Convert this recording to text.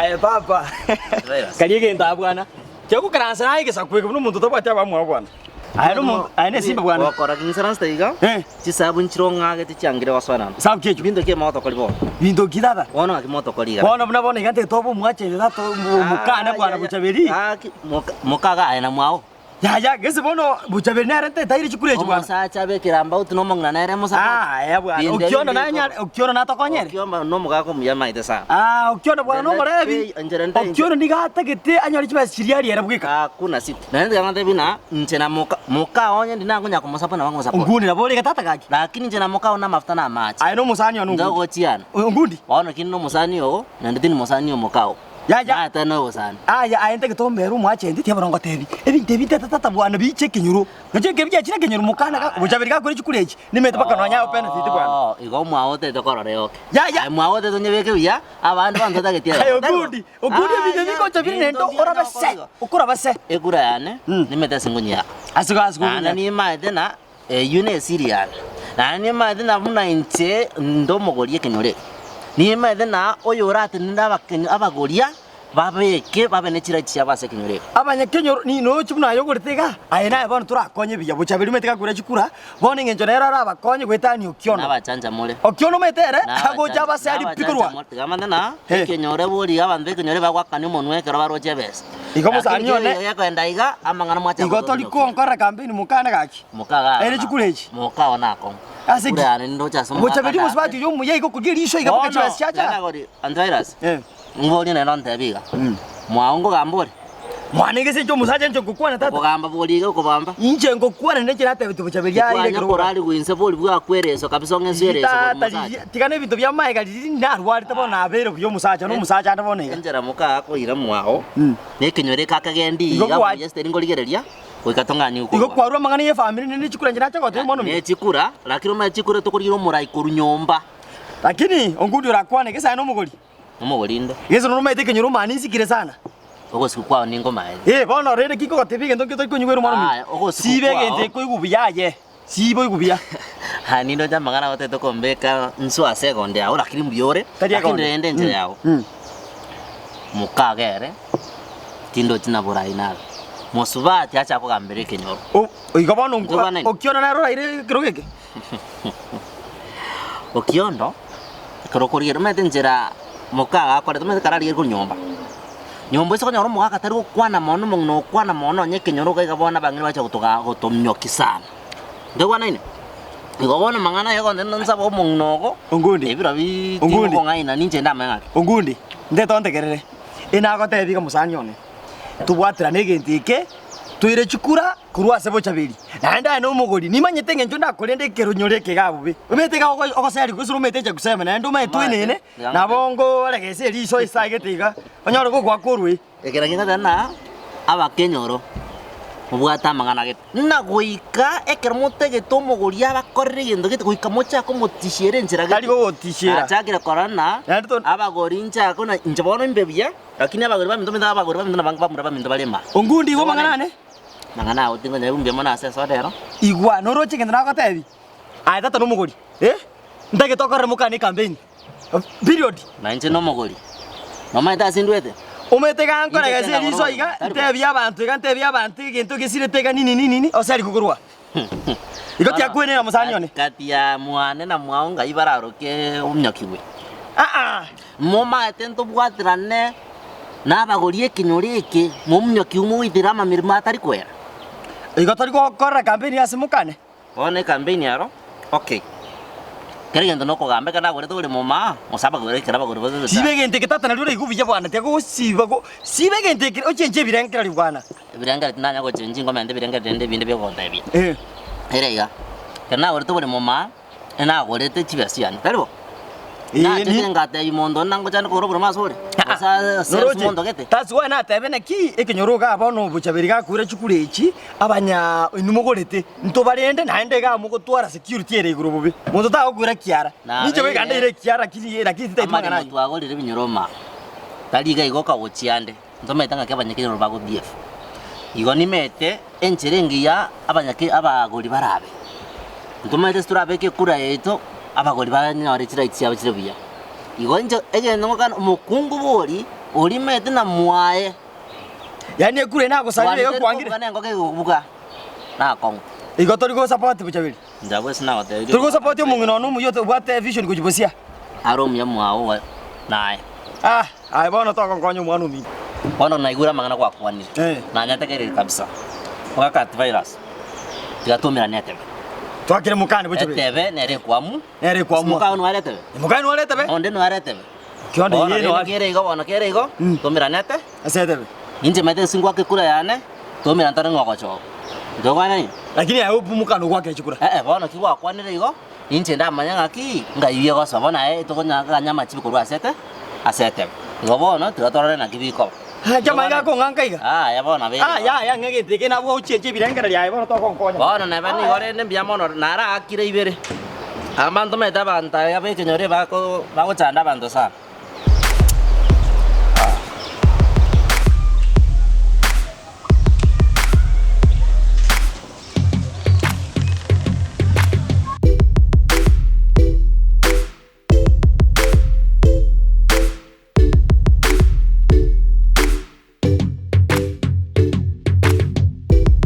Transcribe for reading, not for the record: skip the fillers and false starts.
Aye papa. Kaliye ndo bwana. Chego karansa naye gesakwe kuno muntu tobata bamwa bwana. Aye ne simba bwana. Wakora kinsaransa taiga. Chisabu nchironga gete changire waswana. Sabu kecho. Bindo ke moto kolibo. Bindo kidada. Wono akimoto koliga. Wono buna bone gante tobo mwache zato mukana bwana buchaberi. Mukaga ayana mwao. Ya gese bono buchaberi narente tairi chikure bwana. Sa chabe kiramba utuno mongna nere musa. Ya bwana. Ukiona nanya ukiona natokonyere. Ukiona no mugago muyamaite sa. Ukiona bwana no morebi. Ukiona nigata gete anyari chiba siriari era bwika. Kuna situ. Nende ngante bina nchena muka onye ndina kunya kumusapa na wangu musapa. Ngundi na bole gatata kaki. Lakini nchena muka ona mafuta na machi. Ayo no musani onu. Ndago chiana. Ngundi. Waona kinno musani o na ndini musani o mukao. Ya ata no sana. Ya ayente getomberu mwache ndi tyabarongo tebi. Ebi tata bwana biche kinyuru. Ngache kebya chira kinyuru mukana buchaberi ka kuri chikulechi. Nimete baka no nyawo pena fiti bwana. Igo mwaote to korore oke. Ya mwaote to nyebeke uya abandu bantu tagetia. Ayo ngundi. Ngundi bibe biko chabiri nendo ora base. Ukura base. Ekura yane nimete singunya. Asiko Ana ni maete na yune sirial. Na ni maete na muna inche ndo mogorie kinyore. Ni maete na oyorate ndaba abagoria babeke babene chira chia base kinyore. Abanya kinyoro ni no chibuna yo gurtega. Ayena abantu turakonye biya buchabiri meteka kure chikura. Bone ngenjo nera abakonye gwetani ukyono. Nabachanja mole. Okyono metere ago jaba se ali pikirwa. Gamanda na kinyore buri abantu kinyore bagwakane umuntu wekero baroje bese. Igo musanyone yako endaiga amangana mwacha. Igo toli konkora campaign mukana gaki. Mukaga. Ere chikulechi. Mukawa nako. Asiki. Ura ndo cha somo. Buchabiri musbati yo muye igo kugiri isho iga bukacha chacha. Nagori antivirus. Ngoli na nonte biga. Mwaongo gambore. Mwanege se cyo musaje cyo gukwana tata. Kugamba boliga ukubamba. Inje ngo kwana ndeke nate bitu buchabiri ya ile kro. Korali gwinse boli bwa kwereso kabisa ngensereso. Tata tikane bitu bya mayiga ndarwari tabona abere byo musaje no musaje ndabone. Njera muka akoira mwao. Nekinyore kakagendi ya yesteri ngoligereria. Kuikatongani uko. Igo kwarwa mangani ye family nene chikura njira chako te mono. Ne chikura, lakini ma chikura tokoriro murai koru nyomba. Lakini ongundi urakwane kesa no mugoli. Omugolindo. Yeso no mete kenyuru mani sikire sana. Ogo sikwao ningo mae. Bono rede kiko gatebige ndo kito kunyweru mano. Ogo sibege nte ko igubiya ye. Sibo igubiya. Hani ndo jamangana wote to kombeka nso a second ya ora kiri mbiore. Lakini rende nje yao. Mukagere. Tindo tina boraina. Mosubati acha ko gambere kenyoro. Igo bono okiona na rora ire kirogeke. Okiondo. Korokori mete njera mukaga akore tumete karari ku nyomba. Nyomba iso nyoro mugaga tari gukwana mono mungno kwana mono nyeke nyoro ga bona bangire bacha gutuga gutomnyoki sana. Ndegwa naine. Igo bona mangana yego ndendo nsabo mungnogo. Ongundi. Ebira bi tingo ngaina ninje ndama ngake. Ongundi. Ndeto ntegerere. Ina gote biga musanyone. Tubwatira negentike. Tuire chikura kurwa sebo chabiri. Naenda no mugori. Nimanyete ngenjo ndakorende kero nyoreke gabubi. Umeteka okoseri kusuru meteje kusema na ndo metu inene. Na bongo legese liso isagetiga. Onyoro ko kwakorwe. Ekera kinga na abakenyoro. Mubwata mangana get. Na goika ekero mutege to mugori abakorre gendo gete goika mocha ko motishere nzira gari go tishera. Achakira korana. Abagori ncha ko na njabono mbebia. Lakini abagori baminto menda abagori baminto banga bamura baminto balema. Ongundi go mangana ne. Mangana utingo nyabu mbemona ase sodero. Igwa no roche ngenda nakotebi. Ai tata no mugori. Ndage tokore mukani campaign. Period. Manje no mugori. No maita sindwete. Umeteka ankora gase liso iga tebi abantu gintu gisire tega nini osari kukurwa. Igo tia kwene na musanyone. Kati ya mwane na mwaonga ibararoke umnyokiwe. Moma atento bwatirane na abagori ekinyoreke mumnyoki umwithira mamirima atari kwera. Igo tari gukora campaign ya simukane. One campaign yaro. Okay. Kerigendo no kugambe kana gore tuli moma musaba gore kira bagore bozo. Sibegente kitata na lure igubiye bwana tego sibago sibegente ochenje birengera libwana. Birengera tinanya go chenje ngoma ende birengera ende binde byegonda ebi. Erega. Kana gore tuli moma ena gore te chibasiana. Taribo. Na tenga te imondo nango chano ko robro masore. Asa mondo gete. That's why na tebe na ki ekenyoroga abono buchabiriga kure chikulechi abanya inumugorete ntobarende naende ga mugo twara security ere iguru bubi. Mundo ta ogura kiara. Nicho be gande ire kiara kili era kiti te mangana. Amari twagorire binyoroma. Taliga igoka wochiande. Ntoma itanga ke abanyake robago BF. Igo nimete encherengi ya abanyake abagori barabe. Ntoma ite sturabe ke kura yeto abagori banyore chira itsi abachire buya. Igonjo egendo ngokana umukungu bori ulimete na mwae yani ekure na gusarire yo kwangire kana ngoke gubuga na kong igotori go support buchabiri njagwe sina gote turi support yo mungino no mu yo bwate vision kujibusia arom ya mwao nae ai bono to konyo mwana mi bono naigura mangana kwa kwani na nyatekere kabisa wakati virus tigatumira netebe twakire mukani buchabiri etebe nere kwamu mukani warete be onde no arete be kionde yeno kere igo tumira nete asetebe inje mete singwa kikura yane tumira ntare ngokocho ndogwana ni lakini ayo mukani gwake chikura bono kiwa kwanire igo inje ndamanya ngaki ngaiye go sabona tokonya kanyama chibi kurwa asete igo bono tigatorore na kibiko jama ga ko nganga iga ya bona be ya ngege tike na bo ucheche birengera ya bono to konkonya bono na bani gore ne mbia mono nara akire ibere abantu meta banta ya be kenyore bako chanda bantu sa